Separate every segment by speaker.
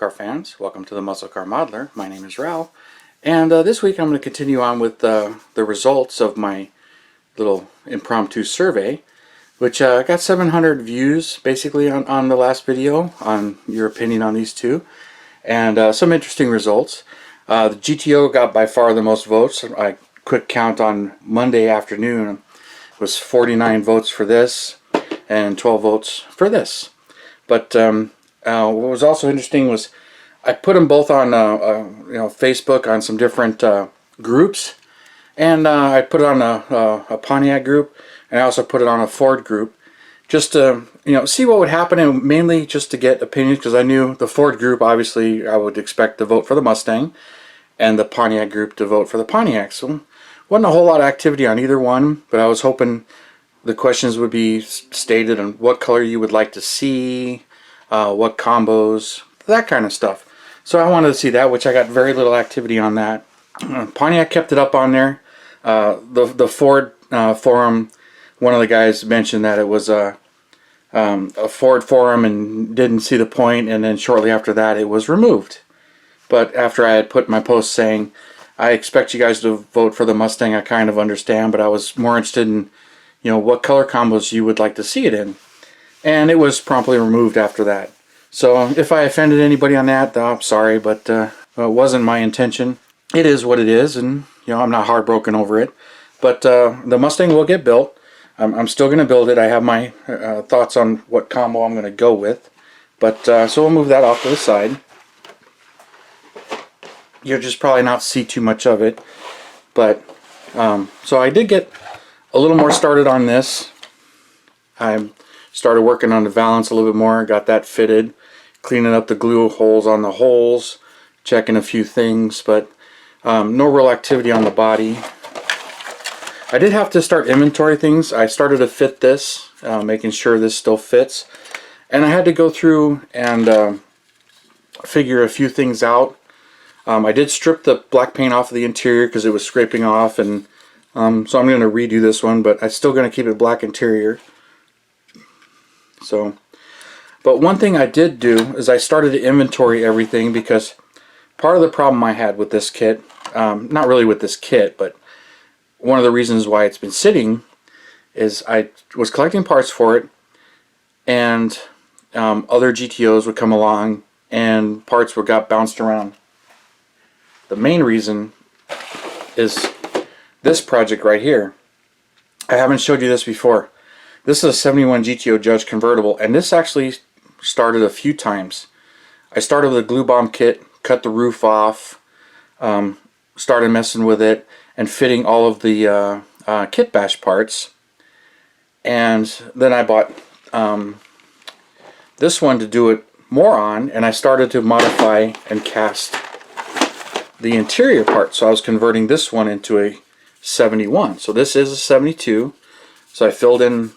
Speaker 1: car fans. Welcome to the Muscle Car Modeler. My name is Ralph, and this week I'm going to continue on with the results of my little impromptu survey, which got 700 views basically on the last video on your opinion on these two, and some interesting results. The GTO got by far the most votes. I quick count on Monday afternoon, it was 49 votes for this and 12 votes for this. But what was also interesting was I put them both on Facebook on some different groups, and I put it on a Pontiac group, and I also put it on a Ford group, just to see what would happen, and mainly just to get opinions, because I knew the Ford group, obviously I would expect to vote for the Mustang, and the Pontiac group to vote for the Pontiac. So wasn't a whole lot of activity on either one, but I was hoping the questions would be stated on what color you would like to see, what combos, that kind of stuff. So I wanted to see that, which I got very little activity on that. Pontiac kept it up on there. The Ford forum, one of the guys mentioned that it was a Ford forum and didn't see the point, and then shortly after that it was removed. But after I had put my post saying, I expect you guys to vote for the Mustang, I kind of understand, but I was more interested in what color combos you would like to see it in. And it was promptly removed after that. So if I offended anybody on that, I'm sorry, but it wasn't my intention. It is what it is, and I'm not heartbroken over it. But the Mustang will get built. I'm still going to build it. I have my thoughts on what combo I'm going to go with. But so we'll move that off to the side. You'll just probably not see too much of it. But so I did get a little more started on this. I started working on the valance a little bit more, got that fitted, cleaning up the glue holes on the holes, checking a few things, but no real activity on the body. I did have to start inventory things. I started to fit this, making sure this still fits, and I had to go through and figure a few things out. I did strip the black paint off of the interior because it was scraping off, and so I'm going to redo this one, but I'm still going to keep it black interior. So, but one thing I did do is I started to inventory everything, because part of the problem I had with this kit, not really with this kit, but one of the reasons why it's been sitting is I was collecting parts for it, and other GTOs would come along and parts got bounced around. The main reason is this project right here. I haven't showed you this before. This is a 71 GTO Judge convertible, and this actually started a few times. I started with a glue bomb kit, cut the roof off, started messing with it and fitting all of the kit bash parts, and then I bought this one to do it more on, and I started to modify and cast the interior part. So I was converting this one into a 71. So this is a 72. So I filled in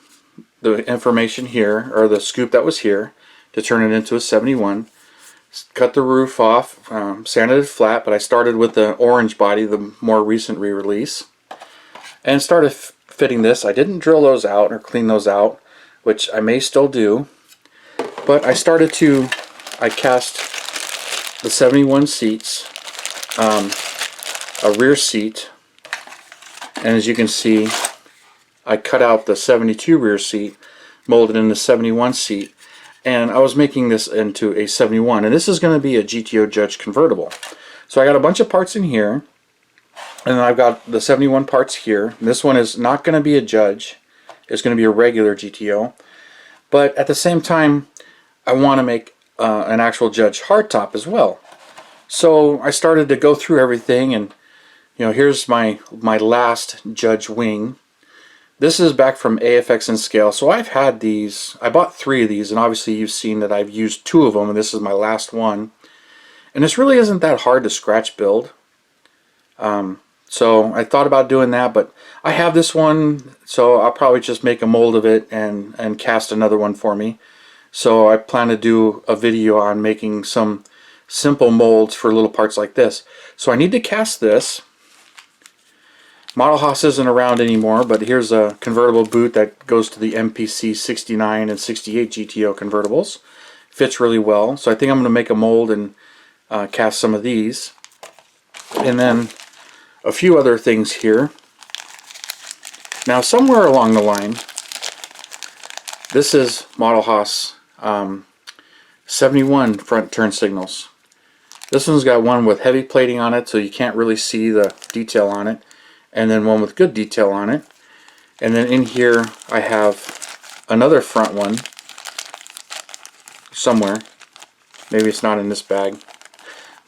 Speaker 1: the information here, or the scoop that was here, to turn it into a 71. Cut the roof off, sanded it flat, but I started with the orange body, the more recent re-release, and started fitting this. I didn't drill those out or clean those out, which I may still do, but I cast the 71 seats, a rear seat, and as you can see, I cut out the 72 rear seat, molded in the 71 seat, and I was making this into a 71, and this is going to be a GTO Judge convertible. So I got a bunch of parts in here, and then I've got the 71 parts here. This one is not going to be a Judge, it's going to be a regular GTO, but at the same time I want to make an actual Judge hardtop as well. So I started to go through everything, and here's my last Judge wing. This is back from AFX and Scale. So I've had these, I bought 3 of these, and obviously you've seen that I've used 2 of them, and this is my last one. And this really isn't that hard to scratch build. So I thought about doing that, but I have this one, so I'll probably just make a mold of it and cast another one for me. So I plan to do a video on making some simple molds for little parts like this. So I need to cast this. Model Haas isn't around anymore, but here's a convertible boot that goes to the MPC 69 and 68 GTO convertibles. fits really well. So I think I'm going to make a mold and cast some of these. And then a few other things here. Now somewhere along the line, this is Model Haas 71 front turn signals. This one's got one with heavy plating on it, so you can't really see the detail on it, and then one with good detail on it. And then in here I have another front one somewhere. Maybe it's not in this bag.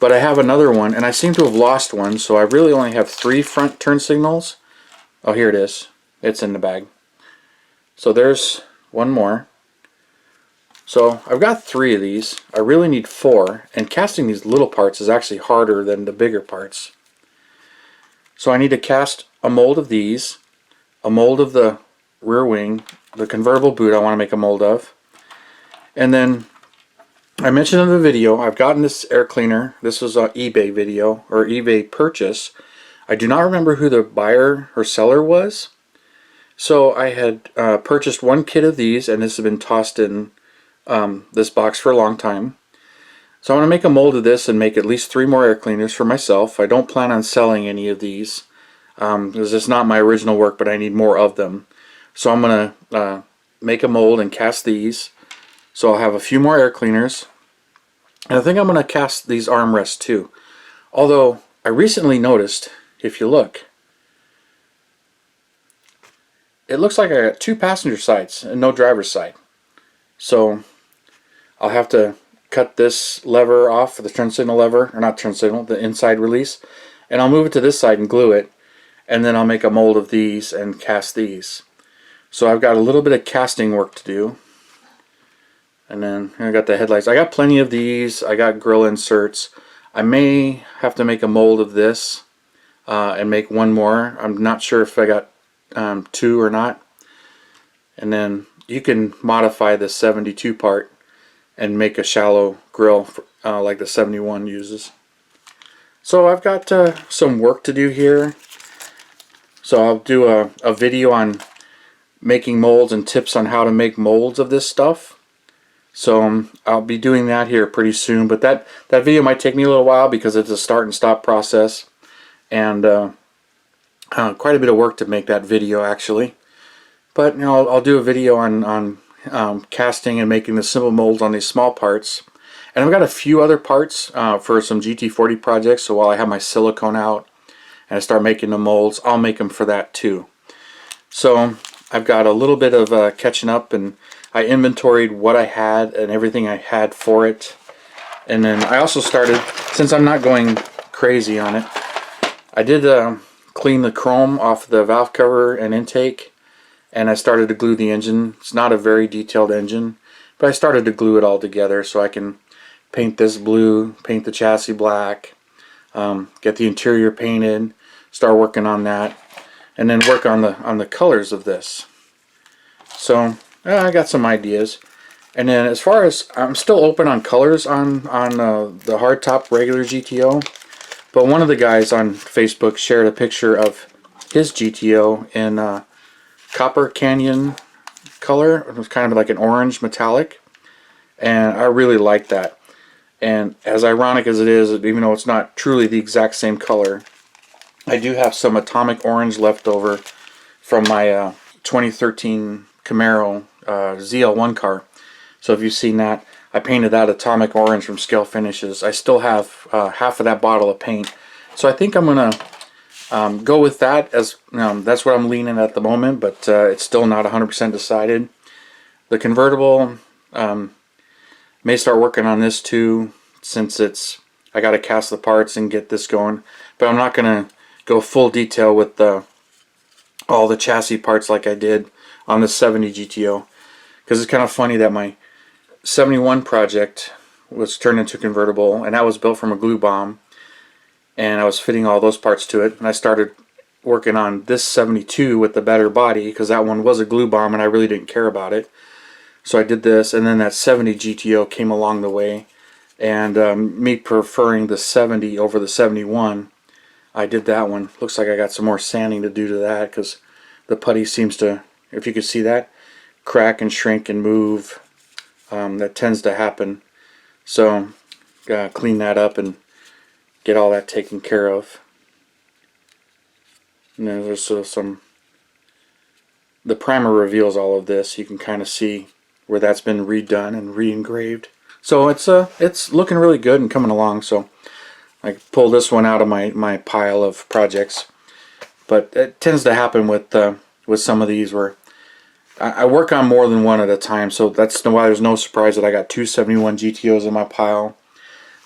Speaker 1: But I have another one, and I seem to have lost one, so I really only have 3 front turn signals. Oh, here it is. It's in the bag. So there's one more. So I've got 3 of these. I really need 4, and casting these little parts is actually harder than the bigger parts. So I need to cast a mold of these, a mold of the rear wing, the convertible boot I want to make a mold of, and then I mentioned in the video I've gotten this air cleaner. This was an eBay video or eBay purchase. I do not remember who the buyer or seller was. So I had purchased 1 kit of these, and this has been tossed in this box for a long time. So I want to make a mold of this and make at least 3 more air cleaners for myself. I don't plan on selling any of these because it's not my original work, but I need more of them. So I'm going to make a mold and cast these. So I'll have a few more air cleaners. And I think I'm going to cast these armrests too. Although I recently noticed, if you look, it looks like I got 2 passenger sides and no driver's side. So I'll have to cut this lever off, the turn signal lever, or not turn signal, the inside release, and I'll move it to this side and glue it, and then I'll make a mold of these and cast these. So I've got a little bit of casting work to do. And then I got the headlights. I got plenty of these. I got grill inserts. I may have to make a mold of this and make 1 more. I'm not sure if I got 2 or not. And then you can modify the 72 part and make a shallow grill like the 71 uses. So I've got some work to do here. So I'll do a video on making molds and tips on how to make molds of this stuff. So I'll be doing that here pretty soon, but that video might take me a little while because it's a start and stop process, and quite a bit of work to make that video actually. But you know, I'll do a video on casting and making the simple molds on these small parts, and I've got a few other parts for some GT40 projects. So while I have my silicone out and I start making the molds, I'll make them for that too. So I've got a little bit of catching up, and I inventoried what I had and everything I had for it. And then I also started, since I'm not going crazy on it, I did clean the chrome off the valve cover and intake, and I started to glue the engine. It's not a very detailed engine, but I started to glue it all together so I can paint this blue, paint the chassis black, get the interior painted, start working on that, and then work on the colors of this. So I got some ideas. And then as far as, I'm still open on colors on the hardtop regular GTO, but one of the guys on Facebook shared a picture of his GTO in Copper Canyon color. It was kind of like an orange metallic, and I really like that. And as ironic as it is, even though it's not truly the exact same color, I do have some atomic orange left over from my 2013 Camaro ZL1 car. So if you've seen that, I painted that atomic orange from Scale Finishes. I still have half of that bottle of paint. So I think I'm going to go with that, as that's what I'm leaning at the moment, but it's still not 100% decided. The convertible, may start working on this too, since I got to cast the parts and get this going. But I'm not going to go full detail with all the chassis parts like I did on the 70 GTO, because it's kind of funny that my 71 project was turned into a convertible, and that was built from a glue bomb, and I was fitting all those parts to it, and I started working on this 72 with the better body because that one was a glue bomb and I really didn't care about it. So I did this, and then that 70 GTO came along the way, and me preferring the 70 over the 71, I did that one. Looks like I got some more sanding to do to that because the putty seems to, if you could see that, crack and shrink and move that tends to happen. So gotta clean that up and get all that taken care of. And then there's some, the primer reveals all of this. You can kind of see where that's been redone and re-engraved. So it's looking really good and coming along. So I pull this one out of my pile of projects. But it tends to happen with some of these where I work on more than one at a time. So that's why there's no surprise that I got two 71 GTOs in my pile.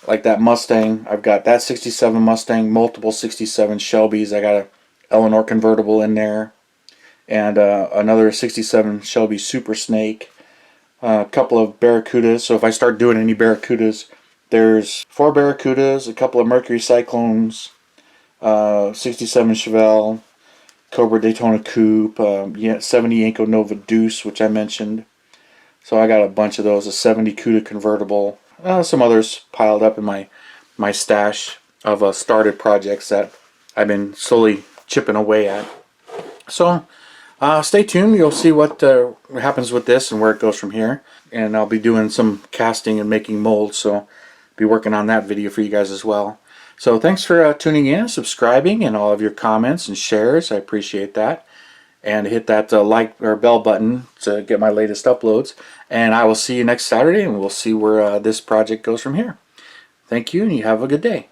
Speaker 1: Like that Mustang, I've got that 67 Mustang, multiple 67 Shelbys. I got a Eleanor convertible in there, and another 67 Shelby Super Snake, a couple of Barracudas. So if I start doing any Barracudas, there's 4 Barracudas, a couple of Mercury Cyclones, 67 Chevelle, Cobra Daytona Coupe, 70 Yanko Nova Deuce, which I mentioned. So I got a bunch of those, a 70 Cuda convertible, some others piled up in my stash of started projects that I've been slowly chipping away at. So stay tuned. You'll see what happens with this and where it goes from here. And I'll be doing some casting and making molds, so I'll be working on that video for you guys as well. So thanks for tuning in, subscribing, and all of your comments and shares. I appreciate that. And hit that like or bell button to get my latest uploads. And I will see you next Saturday, and we'll see where this project goes from here. Thank you, and you have a good day.